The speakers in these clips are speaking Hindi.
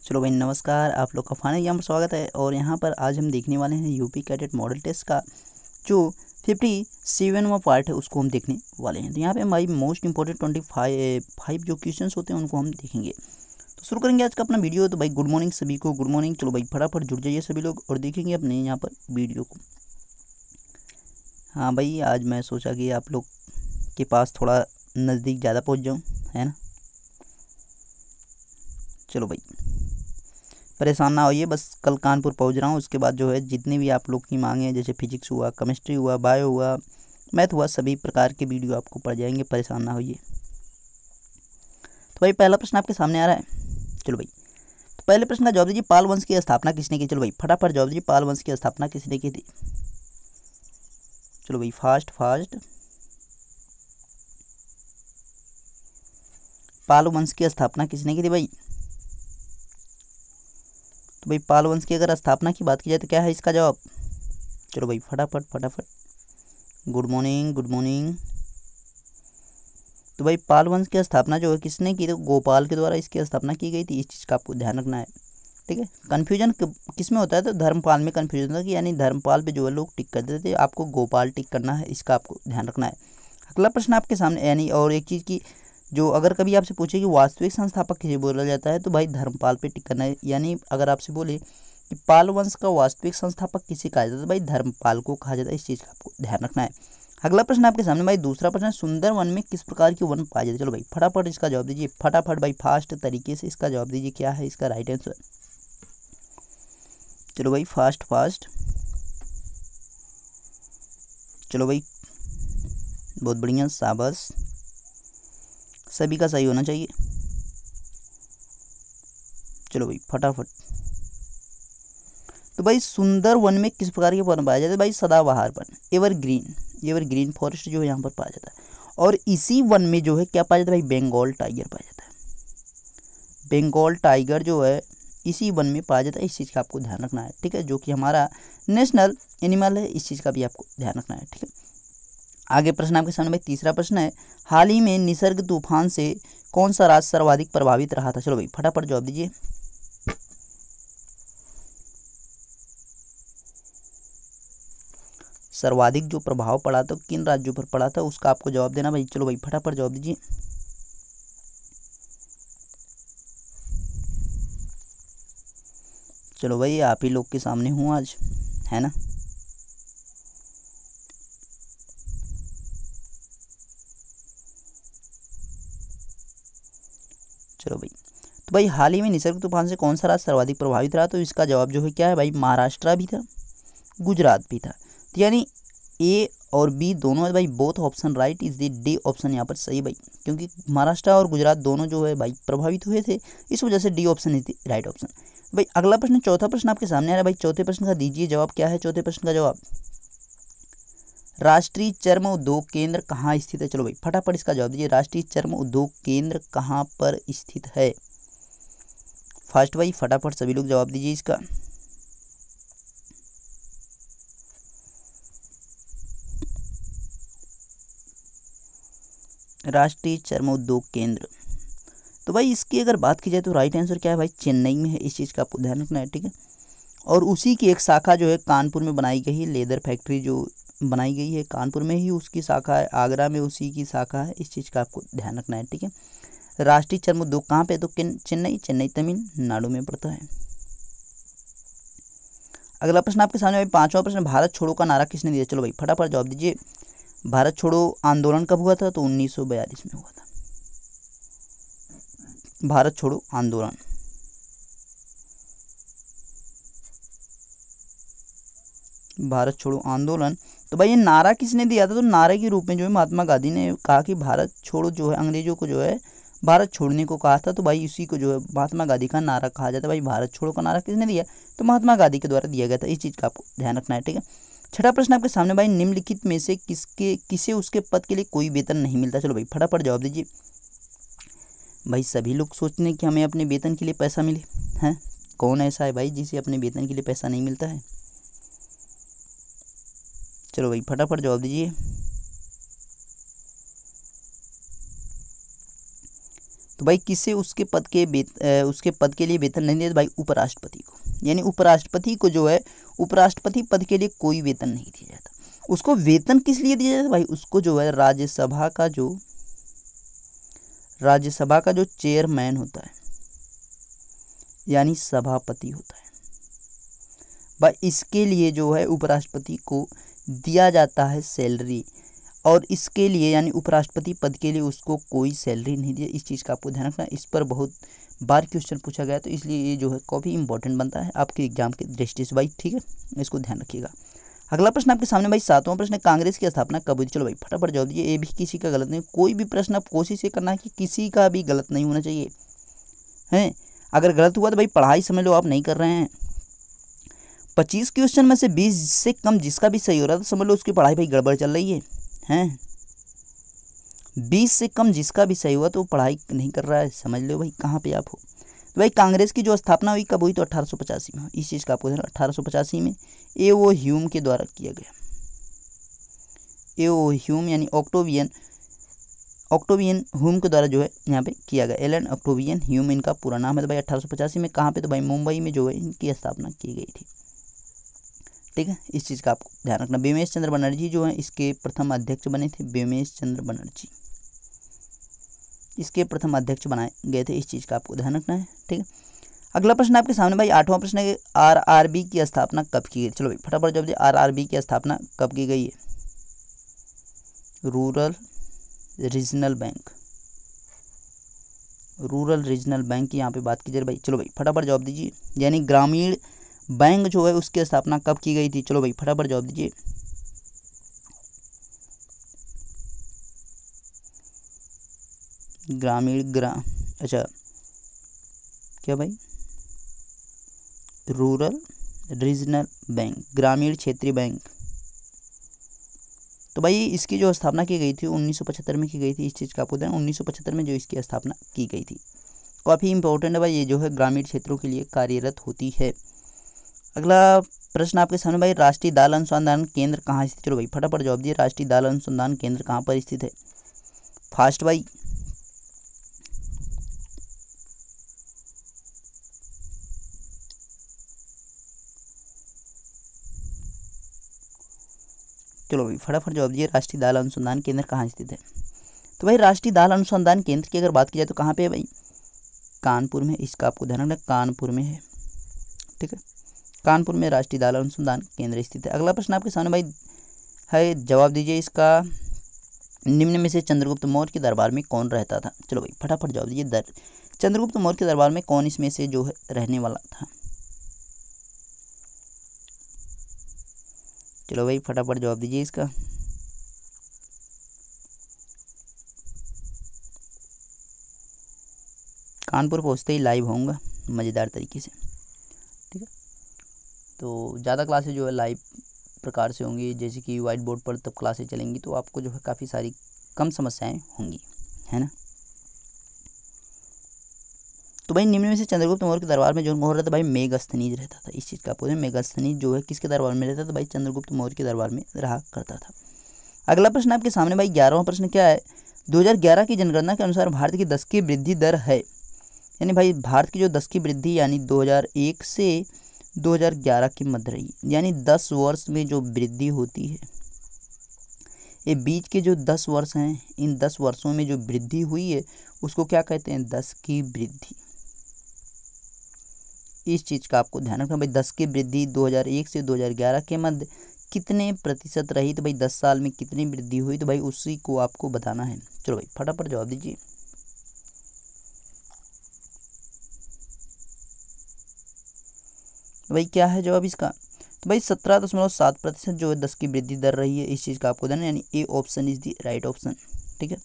चलो भाई नमस्कार, आप लोग का फाइनल यहाँ पर स्वागत है। और यहाँ पर आज हम देखने वाले हैं यूपी कैडेट मॉडल टेस्ट का जो 57वां पार्ट है उसको हम देखने वाले हैं। तो यहाँ पे हमारी मोस्ट इंपॉर्टेंट 25 जो क्वेश्चंस होते हैं उनको हम देखेंगे। तो शुरू करेंगे आज का अपना वीडियो। तो भाई गुड मॉर्निंग सभी को, गुड मॉर्निंग। चलो भाई फटाफट जुड़ जाइए सभी लोग और देखेंगे अपने यहाँ पर वीडियो को। हाँ भाई, आज मैं सोचा कि आप लोग के पास थोड़ा नज़दीक ज़्यादा पहुँच जाऊँ, है ना। चलो भाई परेशान ना होइए, बस कल कानपुर पहुंच रहा हूँ। उसके बाद जो है जितने भी आप लोग की मांगे हैं, जैसे फिजिक्स हुआ, केमिस्ट्री हुआ, बायो हुआ, मैथ हुआ, सभी प्रकार के वीडियो आपको पड़ जाएंगे, परेशान ना होइए। तो भाई पहला प्रश्न आपके सामने आ रहा है। चलो भाई तो पहले प्रश्न का जवाब दीजिए, पाल वंश की स्थापना किसने की। चलो भाई फटाफट जवाब दीजिए, पाल वंश की स्थापना किसने की थी। चलो भाई फास्ट फास्ट। पाल वंश की स्थापना किसने की थी भाई। तो भाई पाल वंश की अगर स्थापना की बात की जाए तो क्या है इसका जवाब। चलो भाई फटाफट फटाफट। Good morning good morning. तो भाई पाल वंश की स्थापना जो है किसने की, तो गोपाल के द्वारा इसकी स्थापना की गई थी। इस चीज़ का आपको ध्यान रखना है, ठीक है। कन्फ्यूजन किस में होता है, तो धर्मपाल में कन्फ्यूजन था कि यानी धर्मपाल पे जो है लोग टिक कर देते थे, आपको गोपाल टिक करना है, इसका आपको ध्यान रखना है। अगला प्रश्न आपके सामने यानी और एक चीज़ की जो अगर कभी आपसे पूछे कि वास्तविक संस्थापक किसे बोला जाता है, तो भाई धर्मपाल पे टिक करना है। यानी अगर आपसे बोले कि पाल वंश का वास्तविक संस्थापक किसे कहा जाता है, तो भाई धर्मपाल को कहा जाता है। इस चीज़ का आपको ध्यान रखना है। अगला प्रश्न आपके सामने भाई दूसरा प्रश्न, सुंदर वन में किस प्रकार के वन पाए जाते हैं। चलो भाई फटाफट इसका जवाब दीजिए, फटाफट भाई फास्ट तरीके से इसका जवाब दीजिए, क्या है इसका राइट आंसर। चलो भाई फास्ट फास्ट। चलो भाई बहुत बढ़िया, शाबाश, सभी का सही होना चाहिए। चलो भाई फटाफट। तो भाई सुंदर वन में किस प्रकार के वन पाया जाता है, भाई सदाबहार वन, एवरग्रीन फॉरेस्ट जो है यहाँ पर पाया जाता है। और इसी वन में जो है क्या पाया जाता है भाई, बंगाल टाइगर पाया जाता है। बंगाल टाइगर जो है इसी वन में पाया जाता है। इस चीज़ का आपको ध्यान रखना है, ठीक है, जो कि हमारा नेशनल एनिमल है। इस चीज़ का भी आपको ध्यान रखना है, ठीक है। आगे प्रश्न आपके सामने भाई तीसरा प्रश्न है, हाल ही में निसर्ग तूफान से कौन सा राज्य सर्वाधिक प्रभावित रहा था। चलो भाई फटाफट जवाब दीजिए। सर्वाधिक जो प्रभाव पड़ा था किन राज्यों पर पड़ा था, उसका आपको जवाब देना भाई। चलो भाई फटाफट जवाब दीजिए। चलो भाई आप ही लोग के सामने हूँ आज, है ना। चलो भाई तो भाई हाल ही में निसर्ग तूफान से कौन सा राज्य सर्वाधिक प्रभावित रहा, तो इसका जवाब जो है क्या है भाई, महाराष्ट्र भी था, गुजरात भी था। तो यानी ए और बी दोनों है भाई, both option right is the D option यहाँ पर सही भाई, क्योंकि महाराष्ट्र और गुजरात दोनों जो है भाई प्रभावित हुए थे, इस वजह से D option is the right option. भाई अगला प्रश्न, चौथा प्रश्न आपके सामने आ रहा है भाई। चौथे प्रश्न का दीजिए जवाब, क्या है चौथे प्रश्न का जवाब। राष्ट्रीय चर्म उद्योग केंद्र कहाँ स्थित है। चलो भाई फटाफट इसका जवाब दीजिए, राष्ट्रीय चर्म उद्योग केंद्र कहाँ पर स्थित है। फास्ट भाई फटाफट सभी लोग जवाब दीजिए इसका। राष्ट्रीय चर्म उद्योग केंद्र, तो भाई इसकी अगर बात की जाए तो राइट आंसर क्या है भाई, चेन्नई में है। इस चीज़ का आपको ध्यान रखना है, ठीक है। और उसी की एक शाखा जो है कानपुर में बनाई गई है, लेदर फैक्ट्री जो बनाई गई है कानपुर में ही उसकी शाखा है, आगरा में उसी की शाखा है। इस चीज़ का आपको ध्यान रखना है, ठीक है। राष्ट्रीय चर्म उद्योग कहाँ पे, तो चेन्नई तमिलनाडु में पड़ता है। अगला प्रश्न आपके सामने भाई पांचवा प्रश्न, भारत छोड़ो का नारा किसने दिया। चलो भाई फटाफट जवाब दीजिए। भारत छोड़ो आंदोलन कब हुआ था, तो 1942 में हुआ था भारत छोड़ो आंदोलन। भारत छोड़ो आंदोलन, तो भाई ये नारा किसने दिया था, तो नारे के रूप में जो है महात्मा गांधी ने कहा कि भारत छोड़ो जो है, अंग्रेजों को जो है भारत छोड़ने को कहा था। तो भाई इसी को जो है महात्मा गांधी का नारा कहा जाता है। भाई भारत छोड़ो का नारा किसने दिया, तो महात्मा गांधी के द्वारा दिया गया था। इस चीज़ का आपको ध्यान रखना है, ठीक है। छठा प्रश्न आपके सामने भाई, निम्नलिखित में से किसे उसके पद के लिए कोई वेतन नहीं मिलता। चलो भाई फटाफट जवाब दीजिए। भाई सभी लोग सोचते हैं कि हमें अपने वेतन के लिए पैसा मिले, हैं कौन ऐसा है भाई जिसे अपने वेतन के लिए पैसा नहीं मिलता है। चलो भाई फटाफट जवाब दीजिए। तो भाई किसे उसके पद के लिए वेतन नहीं दिया? भाई उपराष्ट्रपति को। यानी उपराष्ट्रपति को जो है उपराष्ट्रपति पद के लिए कोई वेतन नहीं दिया जाता। उसको वेतन किस लिए दिया जाता? भाई उसको जो है राज्यसभा का जो चेयरमैन होता है यानी सभापति होता है, भाई इसके लिए जो है उपराष्ट्रपति को दिया जाता है सैलरी। और इसके लिए यानी उपराष्ट्रपति पद के लिए उसको कोई सैलरी नहीं दिया। इस चीज़ का आपको ध्यान रखना। इस पर बहुत बार क्वेश्चन पूछा गया, तो इसलिए ये जो है काफ़ी इंपॉर्टेंट बनता है आपके एग्जाम की दृष्टि से भाई, ठीक है, इसको ध्यान रखिएगा। अगला प्रश्न आपके सामने भाई 7वां प्रश्न है, कांग्रेस की स्थापना कब हुई? चलो भाई फटाफट जवाब दीजिए। ये भी किसी का गलत नहीं, कोई भी प्रश्न आप कोशिश ये करना है कि किसी का भी गलत नहीं होना चाहिए हैं। अगर गलत हुआ तो भाई पढ़ाई समझ लो आप नहीं कर रहे हैं। 25 क्वेश्चन में से 20 से कम जिसका भी सही हो रहा है तो समझ लो उसकी पढ़ाई भाई गड़बड़ चल रही है हैं। 20 से कम जिसका भी सही हुआ तो पढ़ाई नहीं कर रहा है, समझ लो भाई कहाँ पे आप हो। तो भाई कांग्रेस की जो स्थापना हुई कब हुई? तो 1885 में। इस चीज़ का आपको 1885 में ए.ओ. ह्यूम के द्वारा किया गया। ए.ओ. ह्यूम यानी ऑक्टेवियन ह्यूम के द्वारा जो है यहाँ पे किया गया। एलन ऑक्टेवियन ह्यूम इनका पूरा नाम है। तो भाई 1885 में कहाँ पे? तो भाई मुंबई में जो है इनकी स्थापना की गई थी, ठीक है। इस चीज़ का आपको ध्यान रखना। बिमेश चंद्र बनर्जी जो है इसके प्रथम अध्यक्ष बने थे। बिमेश चंद्र बनर्जी इसके प्रथम अध्यक्ष बनाए गए थे। इस चीज़ का आपको ध्यान रखना है, ठीक है। अगला प्रश्न आपके सामने भाई 8वां प्रश्न है, आरआरबी की स्थापना कब की गई? चलो भाई फटाफट जवाब दिए। आरआरबी की स्थापना कब की गई है? रूरल रीजनल बैंक की यहाँ पे बात कीजिए भाई। चलो भाई फटाफट जवाब दीजिए। यानी ग्रामीण बैंक जो है उसकी स्थापना कब की गई थी? चलो भाई फटाफट जवाब दीजिए। अच्छा क्या भाई? रूरल रीजनल बैंक, ग्रामीण क्षेत्रीय बैंक। तो भाई इसकी जो स्थापना की गई थी 1975 में की गई थी। इस चीज़ का आपको ध्यान, 1975 में जो इसकी स्थापना की गई थी। काफ़ी इंपॉर्टेंट है भाई, ये जो है ग्रामीण क्षेत्रों के लिए कार्यरत होती है। अगला प्रश्न आपके सामने भाई, राष्ट्रीय दाल अनुसंधान केंद्र कहाँ स्थित? चलो भाई फटाफट जवाब दिए। राष्ट्रीय दाल अनुसंधान केंद्र कहाँ पर स्थित है? फास्ट भाई। चलो भाई फटाफट जवाब दिए। राष्ट्रीय दाल अनुसंधान केंद्र कहाँ स्थित है? तो भाई राष्ट्रीय दाल अनुसंधान केंद्र की अगर बात की जाए तो कहाँ पे है भाई? कानपुर में। इसका आपको ध्यान रखना, कानपुर में है, ठीक है। कानपुर में राष्ट्रीय दाल अनुसंधान केंद्र स्थित है। अगला प्रश्न आपके सामने भाई है, जवाब दीजिए इसका। निम्न में से चंद्रगुप्त मौर्य के दरबार में कौन रहता था? चलो भाई फटाफट जवाब दीजिए। चंद्रगुप्त मौर्य के दरबार में कौन इसमें से जो है रहने वाला था? चलो भाई फटाफट जवाब दीजिए इसका। कानपुर पहुंचते ही लाइव होऊंगा मज़ेदार तरीके से, ठीक है। तो ज़्यादा क्लासेज जो है लाइव प्रकार से होंगी, जैसे कि वाइट बोर्ड पर तब क्लासेज चलेंगी, तो आपको जो है काफ़ी सारी कम समस्याएं होंगी, है ना। तो भाई निम्न में से चंद्रगुप्त मौर्य के दरबार में जो हो रहा था भाई, मेगास्थनीज रहता था। इस चीज़ का आपको मेगास्थनीज जो है किसके दरबार में रहता था? भाई चंद्रगुप्त मौर्य के दरबार में रहा करता था। अगला प्रश्न आपके सामने भाई 11वां प्रश्न क्या है? 2011 की जनगणना के अनुसार भारत की 10 की वृद्धि दर है। यानी भाई भारत की जो 10 की वृद्धि यानी 2001 से 2011 की मध्य रही, यानी 10 वर्ष में जो वृद्धि होती है, ये बीच के जो 10 वर्ष हैं, इन 10 वर्षों में जो वृद्धि हुई है उसको क्या कहते हैं? 10 की वृद्धि। इस चीज़ का आपको ध्यान रखना भाई। 10 की वृद्धि 2001 से 2011 के मध्य कितने प्रतिशत रही? तो भाई 10 साल में कितनी वृद्धि हुई, तो भाई उसी को आपको बताना है। चलो भाई फटाफट जवाब दीजिए। तो भाई क्या है जवाब इसका? तो भाई 17.7% जो है 10 की वृद्धि दर रही है। इस चीज़ का आपको ध्यान, यानी A option is the right option, ठीक है।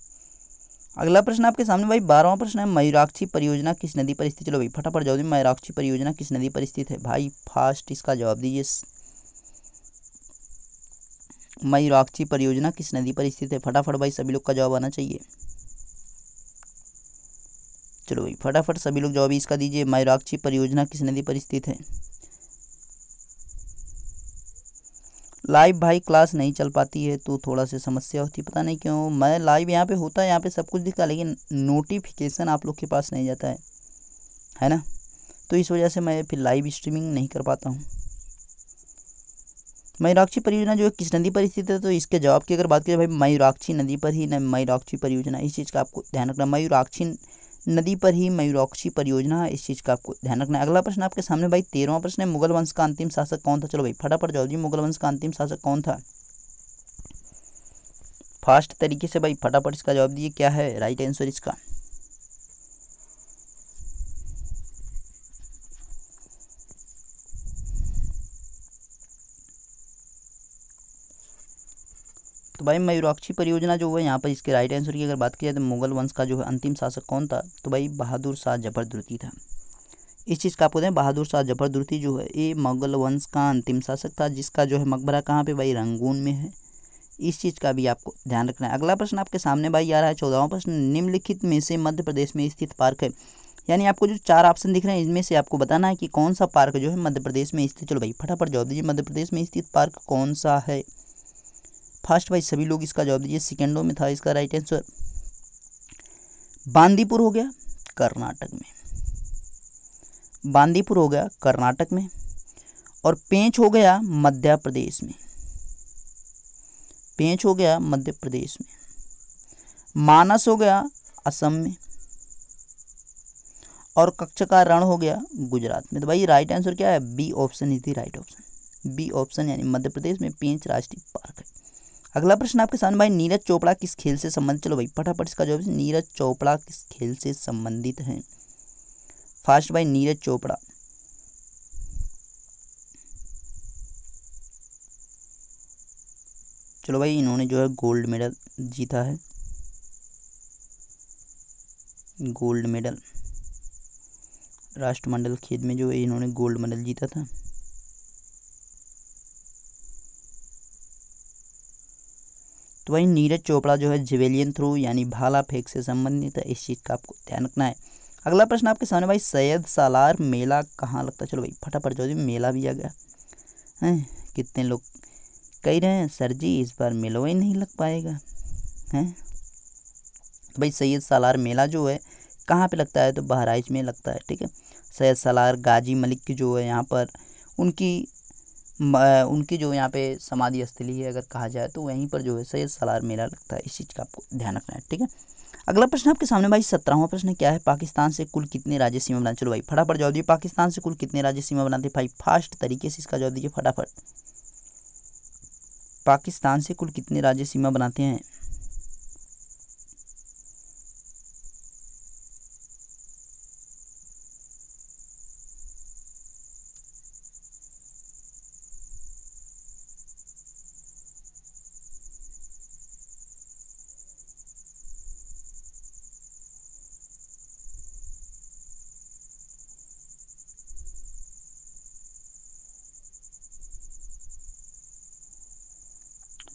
अगला प्रश्न आपके सामने भाई 12वां प्रश्न है, मयूराक्षी परियोजना किस नदी पर स्थित? चलो भाई फटाफट जवाब दीजिए। मयूराक्षी परियोजना किस नदी पर स्थित है? भाई फास्ट इसका जवाब दीजिए। मयूराक्षी परियोजना किस नदी पर स्थित है? फटाफट भाई सभी लोग का जवाब आना चाहिए। चलो भाई फटाफट सभी लोग जवाब इसका दीजिए। मयूराक्षी परियोजना किस नदी पर स्थित है? लाइव भाई क्लास नहीं चल पाती है तो थोड़ा सी समस्या होती है, पता नहीं क्यों। मैं लाइव यहाँ पे होता है, यहाँ पे सब कुछ दिखता है, लेकिन नोटिफिकेशन आप लोग के पास नहीं जाता है ना। तो इस वजह से मैं फिर लाइव स्ट्रीमिंग नहीं कर पाता हूँ। मयूराक्षी परियोजना जो है किस नदी पर स्थित है, तो इसके जवाब की अगर बात करें भाई, मयूराक्षी नदी पर ही मयूराक्षी परियोजना, इस चीज़ का आपको ध्यान रखना। मयूराक्षी नदी पर ही मयूराक्षी परियोजना है, इस चीज़ का आपको ध्यान रखना है। अगला प्रश्न आपके सामने भाई 13वां प्रश्न है, मुगल वंश का अंतिम शासक कौन था। चलो भाई फटाफट जवाब जी, मुगल वंश का अंतिम शासक कौन था। फास्ट तरीके से भाई फटाफट इसका जवाब दिए, क्या है राइट आंसर इसका। तो भाई मयूराक्षी परियोजना जो है यहाँ पर इसके राइट आंसर की अगर बात की जाए तो मुगल वंश का जो है अंतिम शासक कौन था, तो भाई बहादुर शाह जफर दुर्ती था। इस चीज़ का आपको दें, बहादुर शाह जफर दुर्ती जो है ये मुगल वंश का अंतिम शासक था, जिसका जो है मकबरा कहाँ पे भाई, रंगून में है। इस चीज़ का भी आपको ध्यान रखना है। अगला प्रश्न आपके सामने भाई आ रहा है 14वां प्रश्न, निम्नलिखित में से मध्य प्रदेश में स्थित पार्क है। यानी आपको जो 4 ऑप्शन दिख रहे हैं इनमें से आपको बताना है कि कौन सा पार्क जो है मध्य प्रदेश में स्थित। चलो भाई फटाफट जवाब दीजिए, मध्य प्रदेश में स्थित पार्क कौन सा है। फर्स्ट भाई सभी लोग इसका जवाब दीजिए, सेकेंडों में था इसका राइट आंसर। बांदीपुर हो गया कर्नाटक में, बांदीपुर हो गया कर्नाटक में, और पेंच हो गया मध्य प्रदेश में, पेंच हो गया मध्य प्रदेश में, मानस हो गया असम में, और कच्छ का रण हो गया गुजरात में। तो भाई राइट आंसर क्या है, B option is the right option, B option यानी मध्य प्रदेश में पेंच राष्ट्रीय पार्क है। अगला प्रश्न आपके सामने भाई, नीरज चोपड़ा किस खेल से संबंधित। चलो भाई फटाफट इसका जवाब, नीरज चोपड़ा किस खेल से संबंधित है। फास्ट भाई नीरज चोपड़ा, चलो भाई इन्होंने जो है गोल्ड मेडल जीता है, गोल्ड मेडल राष्ट्रमंडल खेल में जो है इन्होंने गोल्ड मेडल जीता था। तो भाई नीरज चोपड़ा जो है जेवेलियन थ्रो यानी भाला फेंक से संबंधित है, इस चीज़ का आपको ध्यान रखना है। अगला प्रश्न आपके सामने भाई, सैयद सालार मेला कहाँ लगता है। चलो भाई फटाफट जो मेला भी आ गया है, कितने लोग कह रहे हैं सर जी इस बार मेला ही नहीं लग पाएगा है। तो भाई सैयद सालार मेला जो है कहाँ पे लगता है, तो बहराइच में लगता है, ठीक है। सैयद सालार गाजी मलिक की जो है यहाँ पर उनकी जो यहाँ पे समाधि स्थली है अगर कहा जाए तो वहीं पर जो है सैयद सालार मेला लगता है, इस चीज़ का आपको ध्यान रखना है, ठीक है। अगला प्रश्न आपके सामने भाई 17वां प्रश्न क्या है, पाकिस्तान से कुल कितने राज्य सीमा बनाते। चलो भाई फटाफट जवाब दीजिए, पाकिस्तान से कुल कितने राज्य सीमा बनाते भाई, फास्ट तरीके से इसका जवाब दीजिए फटाफट। पाकिस्तान से कुल कितने राज्य सीमा बनाते हैं।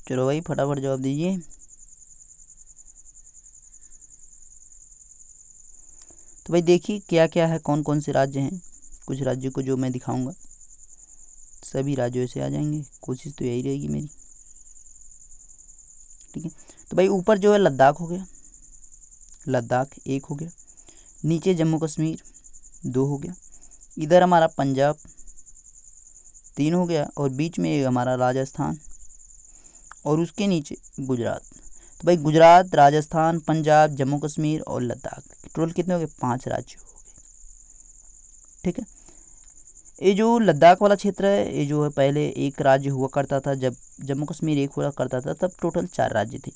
चलो भाई फटाफट जवाब दीजिए। तो भाई देखिए क्या क्या है, कौन कौन से राज्य हैं। कुछ राज्यों को जो मैं दिखाऊंगा सभी राज्यों से आ जाएंगे, कोशिश तो यही रहेगी मेरी, ठीक है। तो भाई ऊपर जो है लद्दाख हो गया, लद्दाख एक हो गया, नीचे जम्मू कश्मीर 2 हो गया, इधर हमारा पंजाब 3 हो गया, और बीच में हमारा राजस्थान, और उसके नीचे गुजरात। तो भाई गुजरात, राजस्थान, पंजाब, जम्मू कश्मीर और लद्दाख, टोटल कितने हो गए, 5 राज्य हो गए, ठीक है। ये जो लद्दाख वाला क्षेत्र है ये जो है पहले एक राज्य हुआ करता था, जब जम्मू कश्मीर एक हुआ करता था तब टोटल 4 राज्य थे,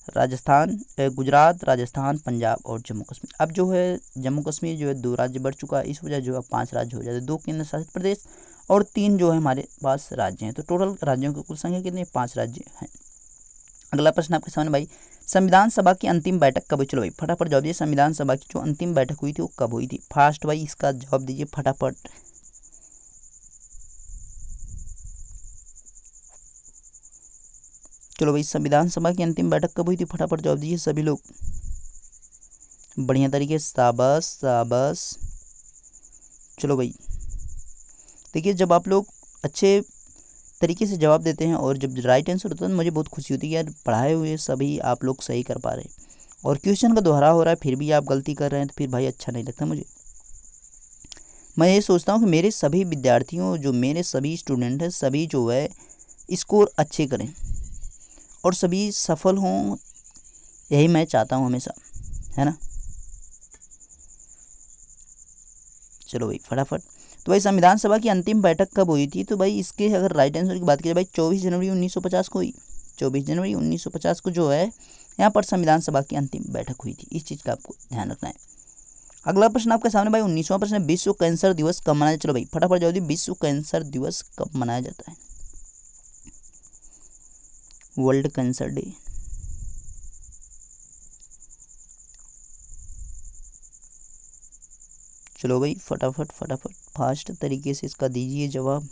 राजस्थान गुजरात, राजस्थान, पंजाब और जम्मू कश्मीर। अब जो है जम्मू कश्मीर जो है 2 राज्य बढ़ चुका है, इस वजह जो है 5 राज्य हो जाते, 2 केंद्र शासित प्रदेश और 3 जो है हमारे पास राज्य हैं। तो टोटल राज्यों की कुल संख्या कितनी, 5 राज्य हैं। अगला प्रश्न आपके सामने भाई, संविधान सभा की अंतिम बैठक कब हुई। चलो भाई फटाफट जवाब दीजिए, संविधान सभा की जो अंतिम बैठक हुई थी वो कब हुई थी। फास्ट भाई इसका जवाब दीजिए फटाफट। चलो भाई संविधान सभा की अंतिम बैठक कब हुई थी, फटाफट जवाब दीजिए सभी लोग, बढ़िया तरीके से, शाबाश शाबाश। चलो भाई देखिए जब आप लोग अच्छे तरीके से जवाब देते हैं और जब राइट आंसर होता है तो मुझे बहुत खुशी होती है यार, पढ़ाए हुए सभी आप लोग सही कर पा रहे हैं। और क्वेश्चन का दोहरा हो रहा है फिर भी आप गलती कर रहे हैं तो फिर भाई अच्छा नहीं लगता मुझे। मैं ये सोचता हूँ कि मेरे सभी विद्यार्थियों, जो मेरे सभी स्टूडेंट हैं, सभी जो है स्कोर अच्छे करें और सभी सफल हों, यही मैं चाहता हूँ हमेशा, है ना। चलो भाई फटाफट। तो भाई संविधान सभा की अंतिम बैठक कब हुई थी? तो भाई इसके अगर राइट आंसर की बात की जाए भाई 24 जनवरी 1950 को हुई। 24 जनवरी 1950 को जो है यहाँ पर संविधान सभा की अंतिम बैठक हुई थी। इस चीज़ का आपको ध्यान रखना है। अगला प्रश्न आपके सामने भाई 19वां प्रश्न है, विश्व कैंसर दिवस कब मनाया? चलो भाई फटाफट जवाब दी, विश्व कैंसर दिवस कब मनाया जाता है? World cancer day. चलो भाई फटाफट फटाफट फास्ट तरीके से इसका दीजिए जवाब।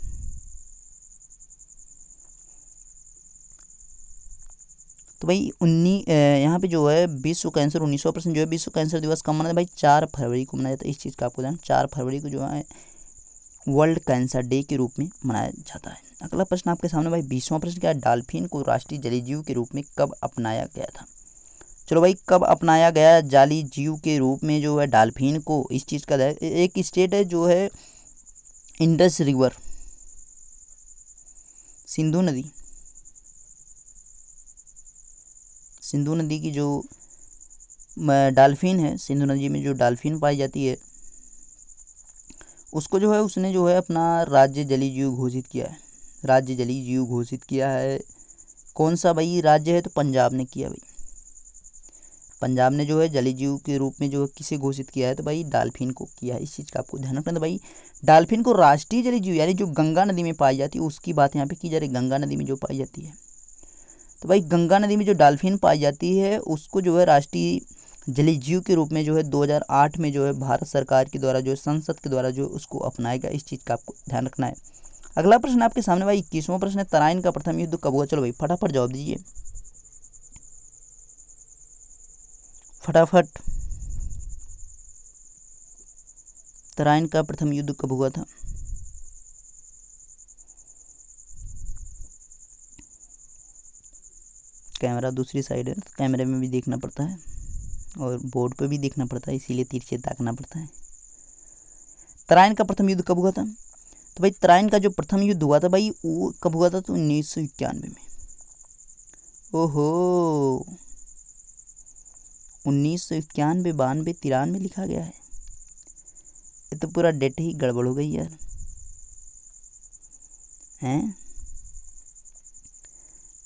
तो भाई यहाँ पे जो है विश्व कैंसर 19वां प्रश्न जो है विश्व कैंसर दिवस कब मनाया? भाई 4 फरवरी को मनाया जाता है। इस चीज़ का आपको ध्यान, 4 फरवरी को जो है वर्ल्ड कैंसर डे के रूप में मनाया जाता है। अगला प्रश्न आपके सामने भाई 20वां प्रश्न क्या है? डॉल्फिन को राष्ट्रीय जलीय जीव के रूप में कब अपनाया गया था? चलो भाई कब अपनाया गया जलीय जीव के रूप में जो है डॉल्फिन को? इस चीज़ का एक स्टेट है जो है इंडस रिवर, सिंधु नदी, सिंधु नदी की जो डॉल्फिन है, सिंधु नदी में जो डॉल्फिन पाई जाती है उसको जो है उसने जो है अपना राज्य जलीय जीव घोषित किया है। राज्य जलीय जीव घोषित किया है। कौन सा भाई राज्य है? तो पंजाब ने किया भाई। पंजाब ने जो है जलीय जीव के रूप में जो है किसे घोषित किया है? तो भाई डॉल्फिन को किया है। इस चीज़ का आपको ध्यान रखना। तो भाई डॉल्फिन को राष्ट्रीय जलीय जीव यानी जो गंगा नदी में पाई जाती है उसकी बात यहाँ पे की जा रही है, गंगा नदी में जो पाई जाती है। तो भाई गंगा नदी में जो डॉल्फिन पाई जाती है उसको जो है राष्ट्रीय जलीय जीव के रूप में जो है 2008 में जो है भारत सरकार के द्वारा जो संसद के द्वारा जो उसको अपनाया गया। इस चीज़ का आपको ध्यान रखना है। अगला प्रश्न आपके सामने भाई 21वां प्रश्न है, तराइन का प्रथम युद्ध कब हुआ? चलो भाई फटाफट जवाब दीजिए, फटाफट। तराइन का प्रथम युद्ध कब हुआ था? कैमरा दूसरी साइड है, कैमरे में भी देखना पड़ता है और बोर्ड पे भी देखना पड़ता है, इसीलिए तिरछे ताकना पड़ता है। तराइन का प्रथम युद्ध कब हुआ था? तो भाई तराइन का जो प्रथम युद्ध हुआ था भाई वो कब हुआ था? तो 1991 में। ओहो, 1991, 92, 93 लिखा गया है। ये तो पूरा डेट ही गड़बड़ हो गई यार, हैं?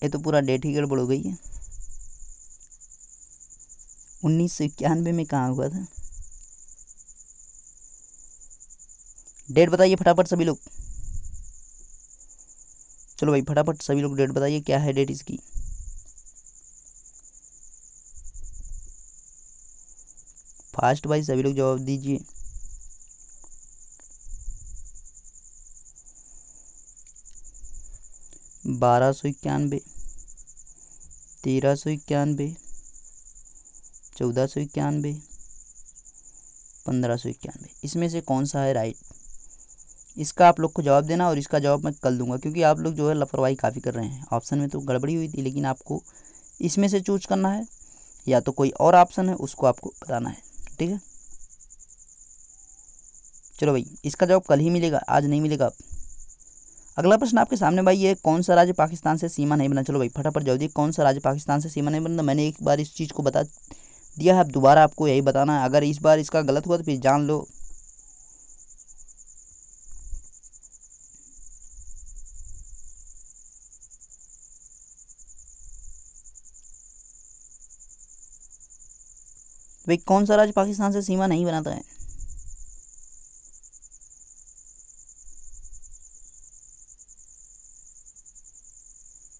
ये तो पूरा डेट ही गड़बड़ हो गई है। 1991 में कहाँ हुआ था? डेट बताइए फटाफट सभी लोग। चलो भाई फटाफट सभी लोग डेट बताइए, क्या है डेट इसकी? फास्ट भाई सभी लोग जवाब दीजिए। 1291, 1391, 1491, 1591। इसमें से कौन सा है राइट? इसका आप लोग को जवाब देना और इसका जवाब मैं कल दूंगा, क्योंकि आप लोग जो है लापरवाही काफ़ी कर रहे हैं। ऑप्शन में तो गड़बड़ी हुई थी, लेकिन आपको इसमें से चूज करना है या तो कोई और ऑप्शन है उसको आपको बताना है, ठीक है। चलो भाई इसका जवाब कल ही मिलेगा, आज नहीं मिलेगा। अगला प्रश्न आपके सामने भाई ये, कौन सा राज्य पाकिस्तान से सीमा नहीं बना? चलो भाई फटाफट जवाब दिए, कौन सा राज्य पाकिस्तान से सीमा नहीं बना? मैंने एक बार इस चीज़ को बता दिया है, अब दोबारा आपको यही बताना है। अगर इस बार इसका गलत हुआ तो फिर जान लो भाई कौन सा राज्य पाकिस्तान से सीमा नहीं बनाता है?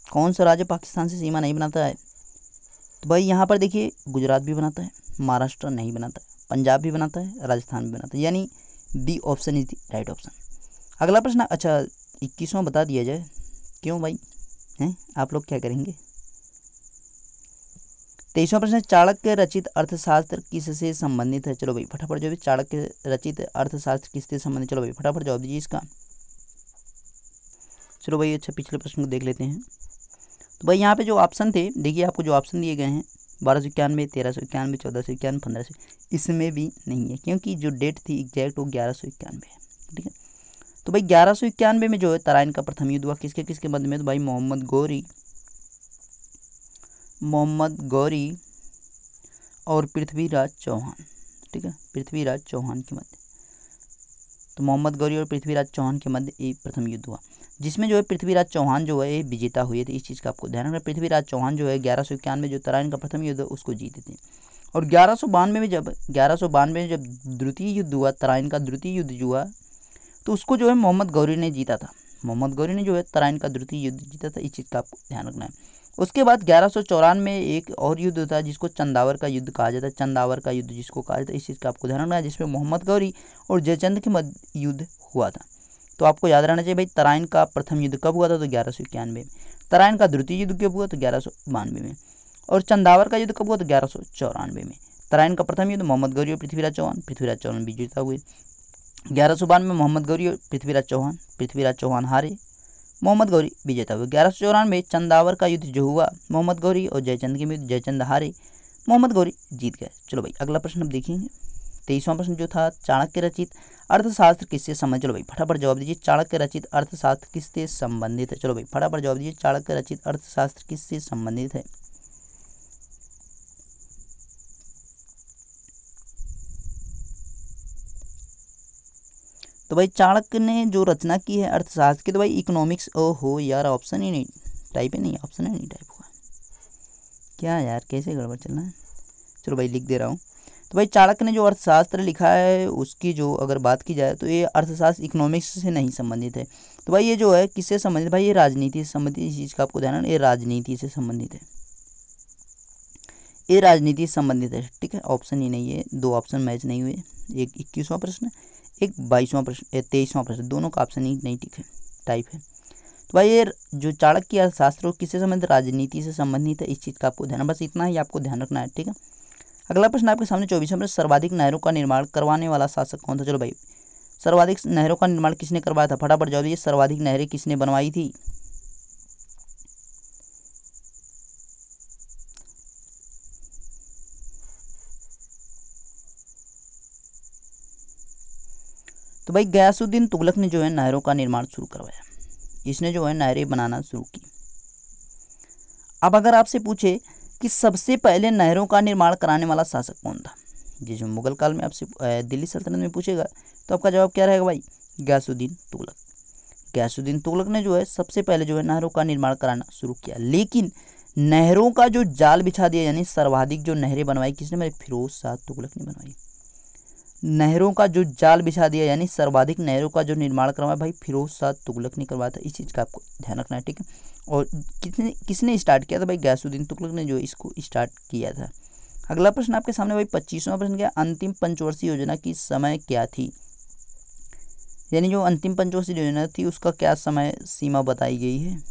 कौन सा राज्य पाकिस्तान से सीमा नहीं बनाता है? तो भाई यहाँ पर देखिए गुजरात भी बनाता है, महाराष्ट्र नहीं बनाता है, पंजाब भी बनाता है, राजस्थान भी बनाता है, यानी B option is the right option. अगला प्रश्न, अच्छा 21वां बता दिया जाए, क्यों भाई हैं आप लोग क्या करेंगे? 23वां प्रश्न, चाणक्य रचित अर्थशास्त्र किससे संबंधित है? चलो भाई फटाफट जो भी चाणक्य रचित अर्थशास्त्र किससे संबंधित? चलो भाई फटाफट जवाब दीजिए इसका। चलो भाई अच्छा पिछले प्रश्न को देख लेते हैं। तो भाई यहाँ पे जो ऑप्शन थे, देखिए आपको जो ऑप्शन दिए गए हैं 1291, 1391, 1491, 1500, इसमें भी नहीं है क्योंकि जो डेट थी एग्जैक्ट वो 1191 है। ठीक है, तो भाई 1191 में जो है तराइन का प्रथम युद्ध हुआ किसके किसके मध्य में? तो भाई मोहम्मद गौरी और पृथ्वीराज चौहान। ठीक है, पृथ्वीराज चौहान के मध्य, तो मोहम्मद गौरी और पृथ्वीराज चौहान के मध्य ये प्रथम युद्ध हुआ, जिसमें जो है पृथ्वीराज चौहान जो है ये विजेता हुए थे। इस चीज़ का आपको ध्यान रखना, पृथ्वीराज चौहान जो है 1191 जो तराइन का प्रथम युद्ध उसको जीते थे। और 1192 में जब द्वितीय युद्ध हुआ, तराइन का द्वितीय युद्ध जो हुआ, तो उसको जो है मोहम्मद गौरी ने जीता था। मोहम्मद गौरी ने जो है तराइन का द्वितीय युद्ध जीता था। इस चीज़ का आपको ध्यान रखना है। उसके बाद 1194 में एक और युद्ध था जिसको चंदावर का युद्ध कहा जाता है, चंदावर का युद्ध जिसको कहा जाता है। इस चीज़ का आपको ध्यान रखना है, जिसमें मोहम्मद गौरी और जयचंद के मध्य युद्ध हुआ था। तो आपको याद रहना चाहिए भाई तराइन का प्रथम युद्ध कब हुआ था? तो 1191 में। तराइन का द्वितीय युद्ध कब हुआ? तो 1192 में। और चंदावर का युद्ध कब हुआ? तो 1194 में। तराइन का प्रथम युद्ध मोहम्मद गौरी और पृथ्वीराज चौहान विजेता हुए। 1192 में मोहम्मद गौरी और पृथ्वीराज चौहान हारे, मोहम्मद गौरी विजेता हुए। 1194 में चंदावर का युद्ध जो हुआ, मोहम्मद गौरी और जयचंद के युद्ध, जयचंद हारे, मोहम्मद गौरी जीत गए। चलो भाई अगला प्रश्न अब देखेंगे। 23वां प्रश्न जो था, चाणक्य रचित अर्थशास्त्र किससे संबंधित? चलो भाई फटाफट जवाब दीजिए, चाणक्य रचित अर्थशास्त्र किससे संबंधित है? चलो भाई फटाफट जवाब दीजिए, चाणक्य रचित अर्थशास्त्र किससे संबंधित है? तो भाई चाणक्य ने जो रचना की है अर्थशास्त्र की, तो भाई इकोनॉमिक्स। ओहो यार, ऑप्शन ही नहीं टाइप है, नहीं ऑप्शन है नहीं टाइप हुआ क्या यार, कैसे गड़बड़ चल रहा है। चलो भाई लिख दे रहा हूँ। तो भाई चाणक्य ने जो अर्थशास्त्र लिखा है उसकी जो अगर बात की जाए तो ये अर्थशास्त्र इकोनॉमिक्स से नहीं संबंधित है। तो भाई ये जो है किससे संबंधित? भाई ये राजनीति से संबंधित। इस चीज़ का आपको ध्यान रखना, ये राजनीति से संबंधित है, ये राजनीति से संबंधित है। ठीक है, ऑप्शन ही नहीं है, दो ऑप्शन मैच नहीं हुए, एक 21वां प्रश्न, एक 22वां प्रश्न, 23वां प्रश्न, दोनों का ऑप्शन ही नहीं ठीक है, टाइप है। तो भाई ये जो चाणक्य अर्थशास्त्र किससे संबंधित? राजनीति से संबंधित है। इस चीज़ का आपको ध्यान, बस इतना ही आपको ध्यान रखना है। ठीक है, अगला प्रश्न आपके सामने 24वां प्रश्न, सर्वाधिक नहरों का निर्माण करवाने वाला शासक कौन था? चलो भाई सर्वाधिक नहरों का निर्माण किसने करवाया था? फटाफट जवाब दीजिए, सर्वाधिक नहरें किसने बनवाई थी? तो भाई गयासुद्दीन तुगलक ने जो है नहरों का निर्माण शुरू करवाया, इसने जो है नहरें बनाना शुरू की। अब अगर आपसे पूछे कि सबसे पहले नहरों का निर्माण कराने वाला शासक कौन था, जी जो मुगल काल में आपसे दिल्ली सल्तनत में पूछेगा तो आपका जवाब क्या रहेगा भाई? गयासुद्दीन तुगलक। गयासुद्दीन तुगलक ने जो है सबसे पहले जो है नहरों का निर्माण कराना शुरू किया, लेकिन नहरों का जो जाल बिछा दिया यानी सर्वाधिक जो नहरें बनवाई किसने? भाई फिरोज शाह तुगलक ने बनवाई। नहरों का जो जाल बिछा दिया यानी सर्वाधिक नहरों का जो निर्माण करवाया भाई फिरोज शाह तुगलक ने करवाया था। इस चीज़ का आपको ध्यान रखना है। ठीक है, और किसने स्टार्ट किया था? भाई गयासुद्दीन तुगलक ने जो इसको स्टार्ट किया था। अगला प्रश्न आपके सामने भाई 25वां प्रश्न क्या? अंतिम पंचवर्षीय योजना की समय क्या थी? यानी जो अंतिम पंचवर्षीय योजना थी उसका क्या समय सीमा बताई गई है?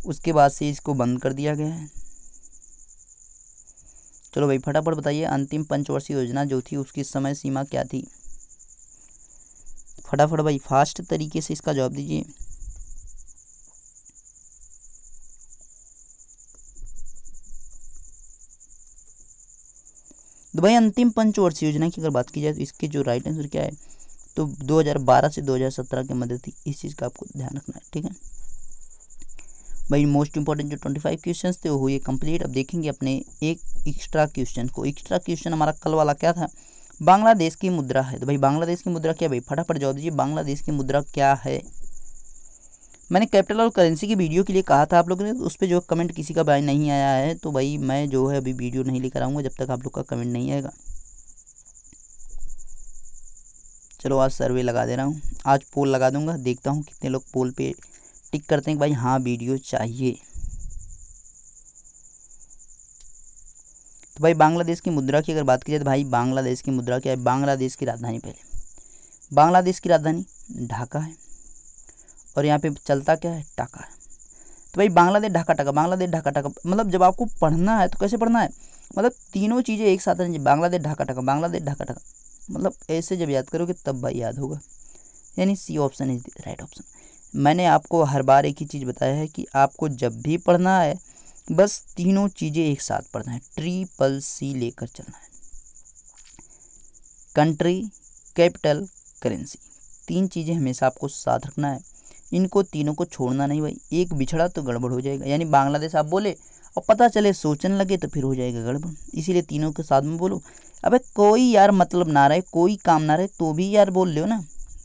उसके बाद से इसको बंद कर दिया गया है। चलो भाई फटाफट बताइए, अंतिम पंचवर्षीय योजना जो थी उसकी समय सीमा क्या थी? फटाफट भाई फास्ट तरीके से इसका जवाब दीजिए। तो भाई अंतिम पंचवर्षीय योजना की अगर बात की जाए तो इसके जो राइट आंसर क्या है? तो 2012 से 2017 के मध्य थी। इस चीज़ का आपको ध्यान रखना है। ठीक है भाई, मोस्ट इंपॉर्टेंट जो 25 क्वेश्चंस थे वो हुए कंप्लीट। अब देखेंगे अपने एक एक्स्ट्रा क्वेश्चन को। एक्स्ट्रा क्वेश्चन हमारा कल वाला क्या था? बांग्लादेश की मुद्रा है। तो भाई बांग्लादेश की मुद्रा क्या? भाई फटाफट जवाब दीजिए, बांग्लादेश की मुद्रा क्या है? मैंने कैपिटल और करेंसी की वीडियो के लिए कहा था आप लोगों ने, उस पर जो कमेंट किसी का भाई नहीं आया है, तो भाई मैं जो है अभी वीडियो नहीं लेकर आऊँगा जब तक आप लोग का कमेंट नहीं आएगा। चलो आज सर्वे लगा दे रहा हूँ, आज पोल लगा दूंगा, देखता हूँ कितने लोग पोल पे टिक करते हैं कि भाई हाँ वीडियो चाहिए। तो भाई बांग्लादेश की मुद्रा की अगर बात की जाए तो भाई बांग्लादेश की मुद्रा क्या है? बांग्लादेश की राजधानी, पहले बांग्लादेश की राजधानी ढाका है और यहाँ पे चलता क्या है? टाका है। तो भाई बांग्लादेश ढाका टाका, बांग्लादेश ढाका टाका, मतलब जब आपको पढ़ना है तो कैसे पढ़ना है? मतलब तीनों चीज़ें एक साथ हैं, बांग्लादेश ढाका टाका, बांग्लादेश ढाका टाका, मतलब ऐसे जब याद करोगे तब भाई याद होगा। यानी C option is the right option. मैंने आपको हर बार एक ही चीज़ बताया है कि आपको जब भी पढ़ना है बस तीनों चीज़ें एक साथ पढ़ना है, ट्रिपल सी लेकर चलना है। कंट्री, कैपिटल, करेंसी, 3 चीज़ें हमेशा आपको साथ रखना है। इनको तीनों को छोड़ना नहीं भाई, एक बिछड़ा तो गड़बड़ हो जाएगा। यानी बांग्लादेश आप बोले और पता चले सोचने लगे तो फिर हो जाएगा गड़बड़। इसीलिए तीनों के साथ में बोलो। अबे कोई यार मतलब ना रहे, कोई काम ना रहे तो भी यार बोल लो ना।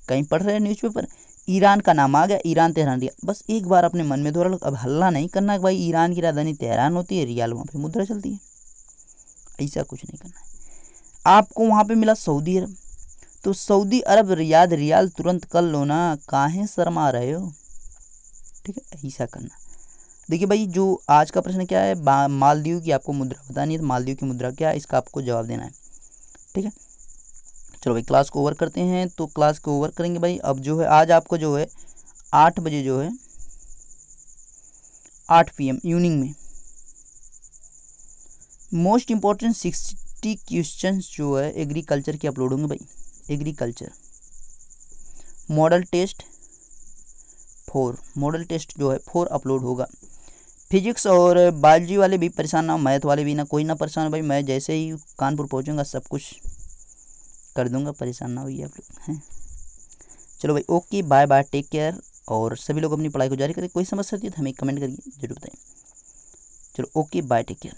कहीं पढ़ रहे न्यूज़पेपर, ईरान का नाम आ गया, ईरान तेहरान रियाल, बस एक बार अपने मन में दोहरा लो। अब हल्ला नहीं करना कि भाई ईरान की राजधानी तेहरान होती है, रियाल वहाँ पे मुद्रा चलती है, ऐसा कुछ नहीं करना है। आपको वहाँ पे मिला सऊदी अरब, तो सऊदी अरब रियाद रियाल तुरंत कर लो ना, काहे शर्मा रहे हो। ठीक है, ऐसा करना। देखिए भाई, जो आज का प्रश्न क्या है, मालदीव की आपको मुद्रा बतानी है, तो मालदीव की मुद्रा क्या है इसका आपको जवाब देना है। ठीक है, चलो भाई क्लास को ओवर करते हैं। तो क्लास को ओवर करेंगे भाई। अब जो है आज आपको जो है 8 बजे जो है 8 PM इवनिंग में मोस्ट इम्पॉर्टेंट 60 क्वेश्चंस जो है एग्रीकल्चर के अपलोड होंगे भाई। एग्रीकल्चर मॉडल टेस्ट 4 अपलोड होगा। फिजिक्स और बायोलॉजी वाले भी परेशान ना हो, मैथ वाले भी ना, कोई ना परेशान हो भाई। मैं जैसे ही कानपुर पहुंचूंगा सब कुछ कर दूंगा, परेशान ना होइए आप लोग हैं। चलो भाई, okay, bye bye, take care. और सभी लोग अपनी पढ़ाई को जारी करें। कोई समस्या होती है तो हमें कमेंट करिए, जरूर बताएं। चलो ओके, बाय, टेक केयर।